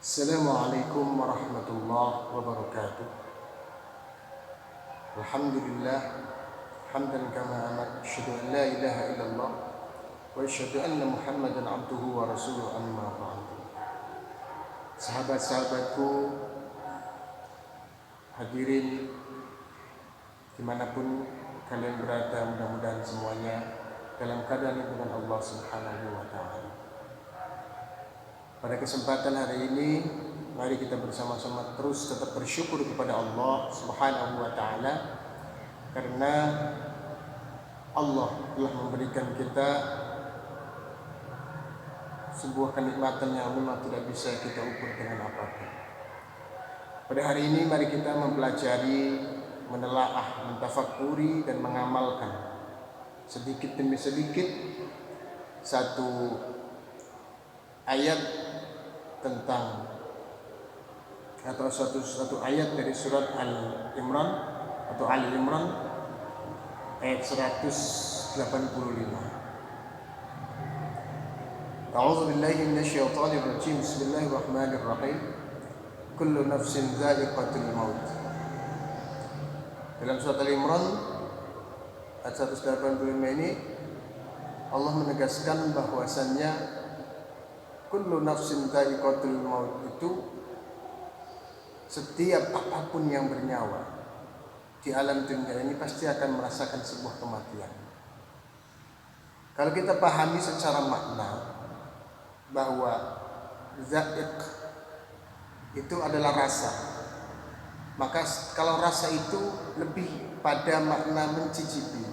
Assalamualaikum warahmatullahi wabarakatuh. Alhamdulillah hamdan kama amat, asyhadu an la ilaha illallah wa asyhadu anna Muhammadan abduhu wa rasuluh, amma ba'du. Sahabat-sahabatku, hadirin dimanapun kalian berada, mudah-mudahan semuanya dalam keadaan dengan Allah Subhanahu wa ta'ala. Pada kesempatan hari ini, mari kita bersama-sama terus tetap bersyukur kepada Allah Subhanahu wa ta'ala, karena Allah telah memberikan kita sebuah kenikmatan yang memang tidak bisa kita ukur dengan apapun. Pada hari ini mari kita mempelajari, menelaah, mentafakuri dan mengamalkan sedikit demi sedikit satu ayat tentang atau satu ayat dari surat Al-Imran atau Ali Imran ayat 185. A'udzu billahi minasyaitonir rajim. Bismillahirrahmanirrahim. Kullu nafsin dha'iqatul maut. Dalam surat Al-Imran ayat 185 ini Allah menegaskan bahwasannya kullu nafsin dha'iqatul maut itu setiap apapun yang bernyawa di alam dunia ini pasti akan merasakan sebuah kematian. Kalau kita pahami secara makna bahwa dha'iq itu adalah rasa, maka kalau rasa itu lebih pada makna mencicipi.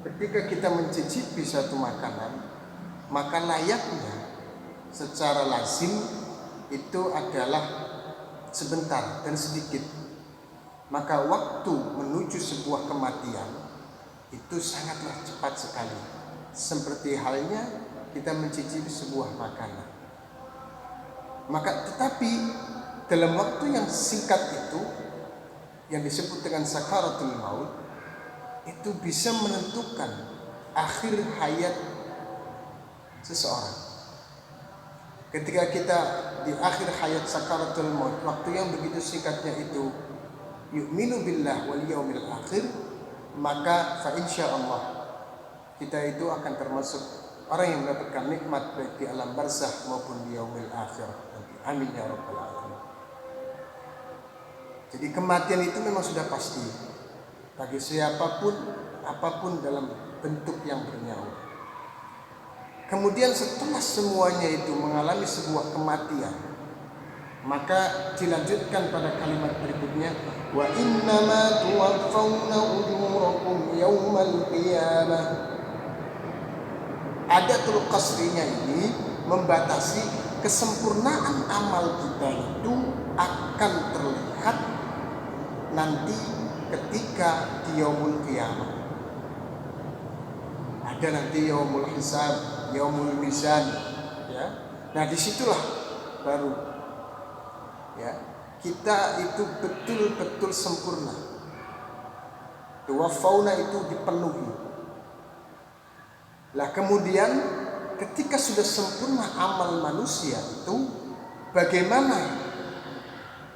Ketika kita mencicipi satu makanan, maka layaknya secara lazim itu adalah sebentar dan sedikit. Maka waktu menuju sebuah kematian itu sangatlah cepat sekali. Seperti halnya kita mencicipi sebuah makanan. Maka tetapi dalam waktu yang singkat itu, yang disebut dengan sakaratul maut, itu bisa menentukan akhir hayat seseorang. Ketika kita di akhir hayat sakaratul maut, waktu yang begitu singkatnya itu, yu'minu billah wal yaumil akhir, maka fa insyaallah kita itu akan termasuk orang yang mendapatkan nikmat baik di alam barzakh maupun di yaumil akhir. Amin ya rabbal alamin. Jadi kematian itu memang sudah pasti bagi siapapun, apapun dalam bentuk yang bernyawa. Kemudian setelah semuanya itu mengalami sebuah kematian, maka dilanjutkan pada kalimat berikutnya, wa innama tuwaffawna ujurakum yaumal qiyamah. Adatul qasrinya ini membatasi kesempurnaan amal kita itu akan terlihat nanti ketika di yaumul qiyamah. Ada nanti yaumul hisab, yaumul mizan, ya. Nah, disitulah baru ya kita itu betul-betul sempurna. Tuwafauna itu dipenuhi. Lah kemudian ketika sudah sempurna amal manusia itu, bagaimana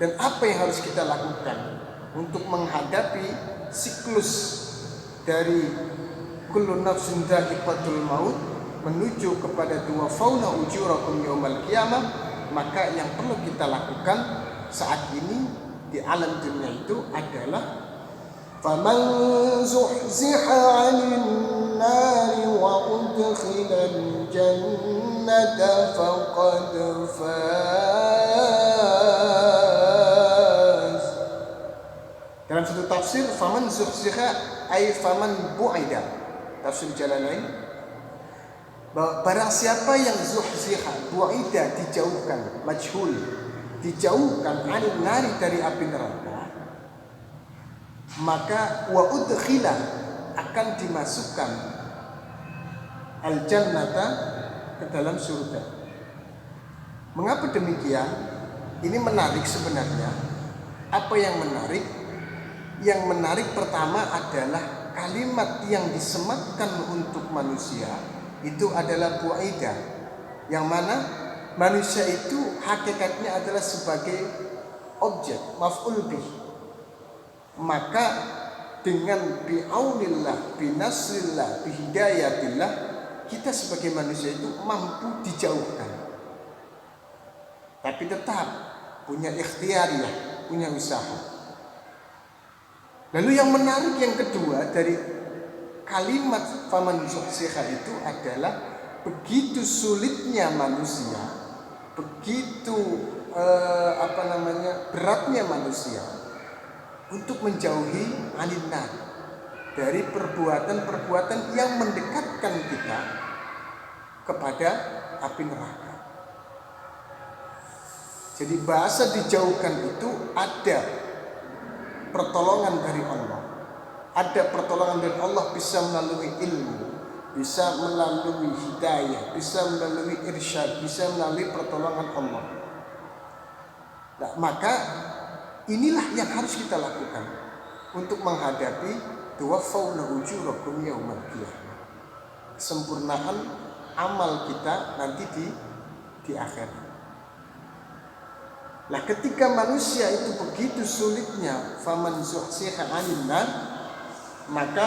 dan apa yang harus kita lakukan untuk menghadapi siklus dari kullu nafsin dha'iqatul maut menuju kepada tuwaffawna ujurakum yaumal qiyamah. Maka yang perlu kita lakukan saat ini di alam dunia itu adalah faman zuhziha 'anil nari wa udkhilal jannata faqad faz. Dalam satu tafsir, faman zuhziha ay faman bu'ida, tafsir Jalalain, bahwa barang siapa yang zuhziha, bu'ida dijauhkan, majhul, dijauhkan, anil nari dari api neraka, maka wa udkhila akan dimasukkan al jannata ke dalam surga. Mengapa demikian? Ini menarik sebenarnya. Apa yang menarik? Yang menarik pertama adalah kalimat yang disematkan untuk manusia itu adalah bu'ida, yang mana manusia itu hakikatnya adalah sebagai objek, maf'ul bih. Maka dengan bi'aunillah, binasrillah, bihidayatillah, kita sebagai manusia itu mampu dijauhkan. Tapi tetap punya ikhtiariyah, punya usaha. Lalu yang menarik yang kedua dari kalimat faman zuhziha itu adalah begitu sulitnya manusia, begitu beratnya manusia untuk menjauhi aninnar, dari perbuatan-perbuatan yang mendekatkan kita kepada api neraka. Jadi bahasa dijauhkan itu ada pertolongan dari Allah. Ada pertolongan dari Allah bisa melalui ilmu, bisa melalui hidayah, bisa melalui irsyad, bisa melalui pertolongan Allah. Nah, maka inilah yang harus kita lakukan untuk menghadapi tuwaffawna ujurakum yaumal qiyamah. Kesempurnaan amal kita nanti di akhirat. Nah, ketika manusia itu begitu sulitnya faman zuhziha 'anil nar, maka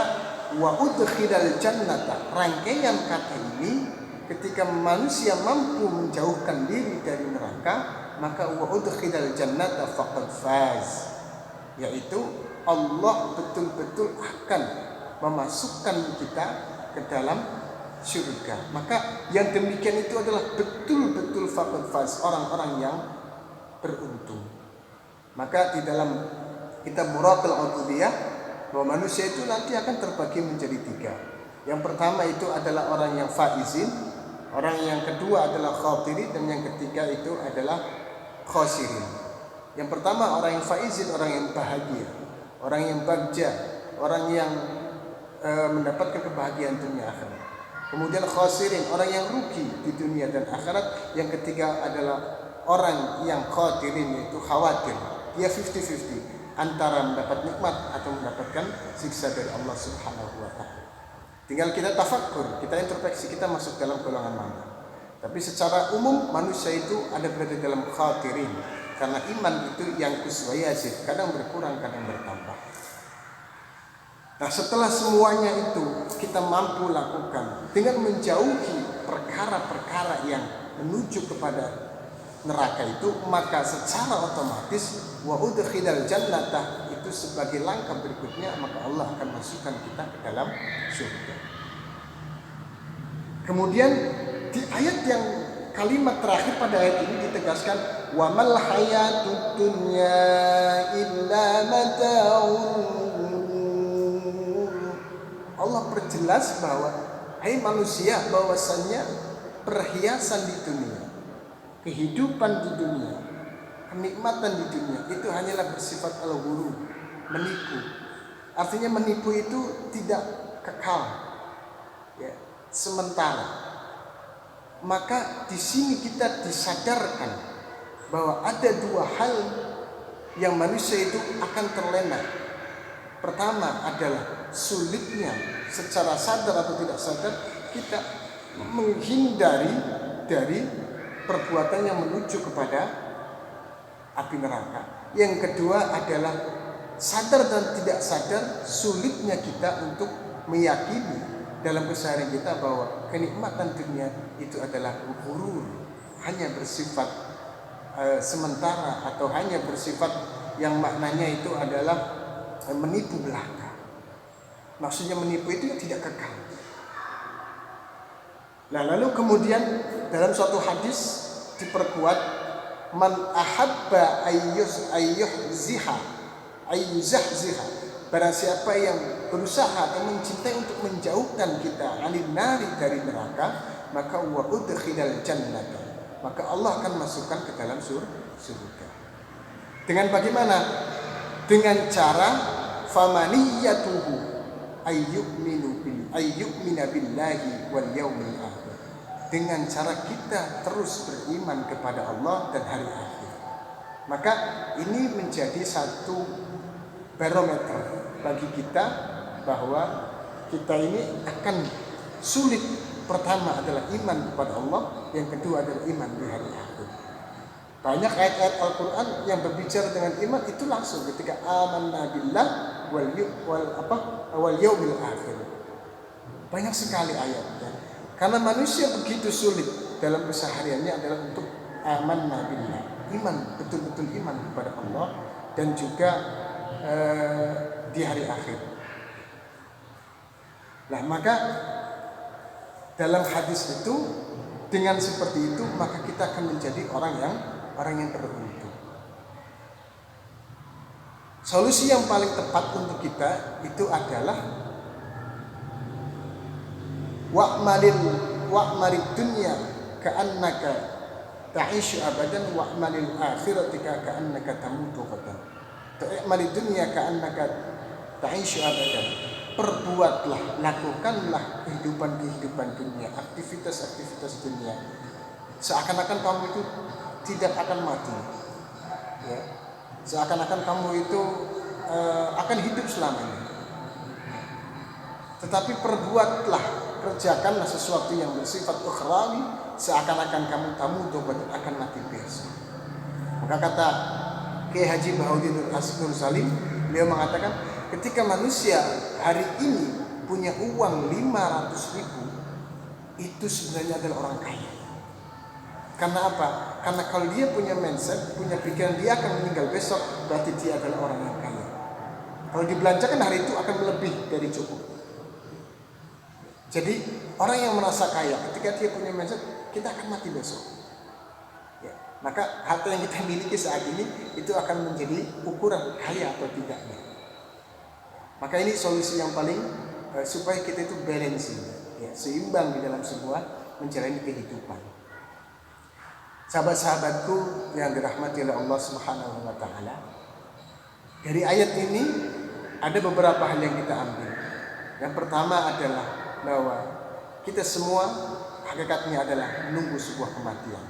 wa udkhilal jannata, rangkaian kata ini ketika manusia mampu menjauhkan diri dari neraka, maka wa udkhilal jannata faqad faz, yaitu Allah betul-betul akan memasukkan kita ke dalam surga. Maka yang demikian itu adalah betul-betul faqad faz, orang-orang yang beruntung. Maka di dalam kitab Muraqal Ubudiyah bahwa manusia itu nanti akan terbagi menjadi 3. Yang pertama itu adalah orang yang faizin, orang yang kedua adalah khatirin, dan yang ketiga itu adalah khosirin. Yang pertama orang yang faizin, orang yang bahagia, orang yang bagja, orang yang mendapatkan kebahagiaan dunia akhirat. Kemudian khosirin, orang yang rugi di dunia dan akhirat. Yang ketiga adalah orang yang khatirin, yaitu khawatir, dia 50-50 antara mendapat nikmat atau mendapatkan siksa dari Allah Subhanahu wa ta'ala. Tinggal kita tafakkur, kita introspeksi, kita masuk dalam golongan mana. Tapi secara umum manusia itu ada berada dalam khatirin, karena iman itu yang kuswayazid, kadang berkurang, kadang bertambah. Nah, setelah semuanya itu kita mampu lakukan dengan menjauhi perkara-perkara yang menuju kepada neraka itu, maka secara otomatis wa udkhilal jannata itu sebagai langkah berikutnya, maka Allah akan masukkan kita ke dalam surga. Kemudian di ayat yang kalimat terakhir pada ayat ini ditegaskan wa mal hayatud dunya illa mata'un. Allah perjelas bahwa hai manusia, bahwasannya perhiasan di dunia, kehidupan di dunia, kenikmatan di dunia itu hanyalah bersifat al-ghurur, menipu. Artinya menipu itu tidak kekal, ya, sementara. Maka di sini kita disadarkan bahwa ada 2 hal yang manusia itu akan terlena. Pertama adalah sulitnya secara sadar atau tidak sadar kita menghindari dari perbuatan yang menuju kepada api neraka. Yang kedua adalah sadar dan tidak sadar sulitnya kita untuk meyakini dalam keseharian kita bahwa kenikmatan dunia itu adalah ghurur, hanya bersifat sementara, atau hanya bersifat yang maknanya itu adalah menipu belaka. Maksudnya menipu itu tidak kekal. Nah, lalu kemudian dalam suatu hadis diperkuat man ahabba ayyuhziha, barang siapa yang berusaha atau mencintai untuk menjauhkan kita anin nari, dari neraka, maka wa udkhilal jannata, maka Allah akan masukkan ke dalam surga. Dengan bagaimana? Dengan cara famaniyatuhu ayyu'mina billahi wal yaumil akhir, dengan cara kita terus beriman kepada Allah dan hari akhir. Maka ini menjadi satu barometer bagi kita bahwa kita ini akan sulit Pertama adalah iman kepada Allah, yang kedua adalah iman di hari akhir. Banyak ayat-ayat Al-Quran yang berbicara dengan iman itu langsung ketika amanna billah wal yaumil akhir. Banyak sekali ayatnya. Karena manusia begitu sulit dalam kesehariannya adalah untuk amanna billah, iman, betul-betul iman kepada Allah dan juga di hari akhir. Nah, maka dalam hadis itu dengan seperti itu maka kita akan menjadi orang yang beruntung. Solusi yang paling tepat untuk kita itu adalah wa'malid dunya ka'annaka ta'ishu abadan wa'malil akhirati ka'annaka tamutu ghadan. Wa'malid dunya ka'annaka ta'ishu abadan. Perbuatlah, lakukanlah kehidupan dunia, aktivitas dunia seakan-akan kamu itu tidak akan mati, ya. Seakan-akan kamu itu akan hidup selamanya. Tetapi perbuatlah, kerjakanlah sesuatu yang bersifat ukhrawi seakan-akan kamu akan mati besok. Maka kata Kiai Haji Bahaudin Nur Salim, beliau mengatakan ketika manusia hari ini punya uang 500.000, itu sebenarnya adalah orang kaya. Karena apa? Karena kalau dia punya mindset, punya pikiran dia akan meninggal besok, berarti dia adalah orang yang kaya. Kalau dibelanjakan hari itu akan lebih dari cukup. Jadi orang yang merasa kaya ketika dia punya mindset, kita akan mati besok. Ya, maka harta yang kita miliki saat ini itu akan menjadi ukuran kaya atau tidaknya. Maka ini solusi yang paling supaya kita itu balancing, ya, seimbang di dalam sebuah menjalani kehidupan. Sahabat-sahabatku yang dirahmati oleh Allah Subhanahu wa taala, dari ayat ini ada beberapa hal yang kita ambil. Yang pertama adalah bahwa kita semua hakikatnya adalah menunggu sebuah kematian.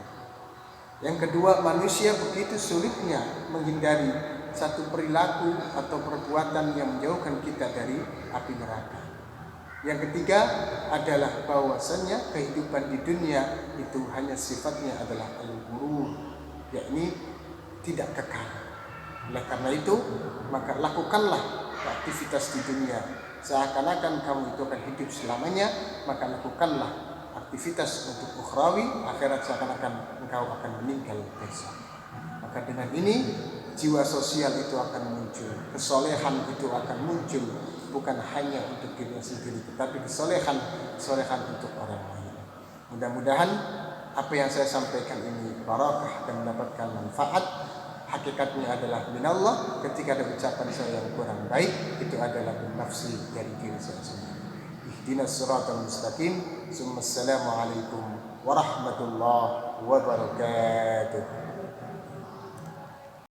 Yang kedua, manusia begitu sulitnya menghindari satu perilaku atau perbuatan yang menjauhkan kita dari api neraka. Yang ketiga adalah bahwasannya kehidupan di dunia itu hanya sifatnya adalah al-ghurur, yakni tidak kekal. Oleh karena itu, maka lakukanlah aktivitas di dunia seakan-akan kamu itu akan hidup selamanya, maka lakukanlah aktivitas untuk ukhrawi, akhirat seakan-akan engkau akan meninggal besok. Maka dengan ini jiwa sosial itu akan muncul, kesolehan itu akan muncul, bukan hanya untuk diri sendiri, tetapi kesolehan untuk orang lain. Mudah-mudahan apa yang saya sampaikan ini barakah dan mendapatkan manfaat. Hakikatnya adalah minallah. Ketika ada ucapan saya yang kurang baik, itu adalah nafsi dari diri saya sendiri. Ihdinas siratal mustaqim. Assalamualaikum warahmatullahi wabarakatuh.